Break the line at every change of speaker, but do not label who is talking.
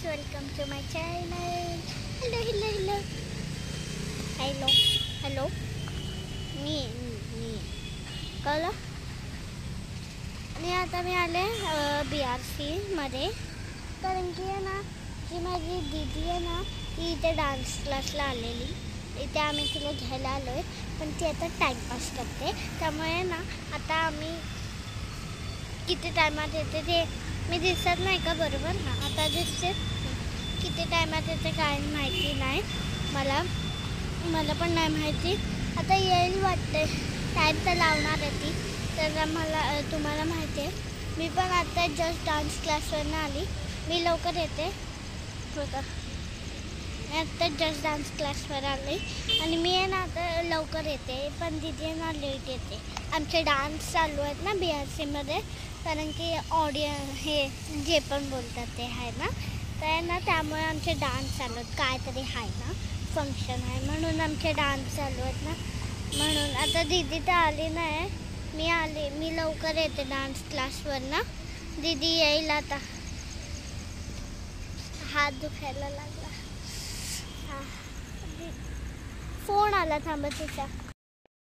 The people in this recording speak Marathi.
Welcome to my channel. Hello hello hello hello hello मी कळलं. आता मी आले BRCमध्ये, कारण की आहे ना जी माझी दीदी आहे ना ती इथे डान्स क्लासला आलेली. इथे आम्ही तिला घ्यायला आलो आहे, पण ती आता टाईमपास करते. त्यामुळे ना आता आम्ही किती टायमात येते ते मी दिसत नाही का बरोबर. हां, आता दिसते. किती टायमात येते काय माहिती नाही मला पण नाही माहिती. आता येईल वाटते. टाईम तर लावणार आहे ती. तर तुम्हाला माहिती आहे मी पण आता जस्ट डान्स क्लासवरनं आली. मी लवकर येते होता. मी आत्ता जस्ट डान्स क्लासवर आले आणि मी आहे ना आता लवकर येते, पण दीदी आहे ना लेट येते. आमचे डान्स चालू आहेत ना BRCमध्ये, कारण की हे जे पण बोलतात ते आहे ना, तर ना त्यामुळे आमचे डान्स चालू आहेत. काहीतरी आहे ना फंक्शन आहे म्हणून आमचे डान्स चालू आहेत ना. म्हणून आता दीदी तर आली नाही. मी लवकर येते डान्स क्लासवर ना. दीदी येईल आता. हात दुखायला लागला. हां, फोन आला, थांबा तिचा.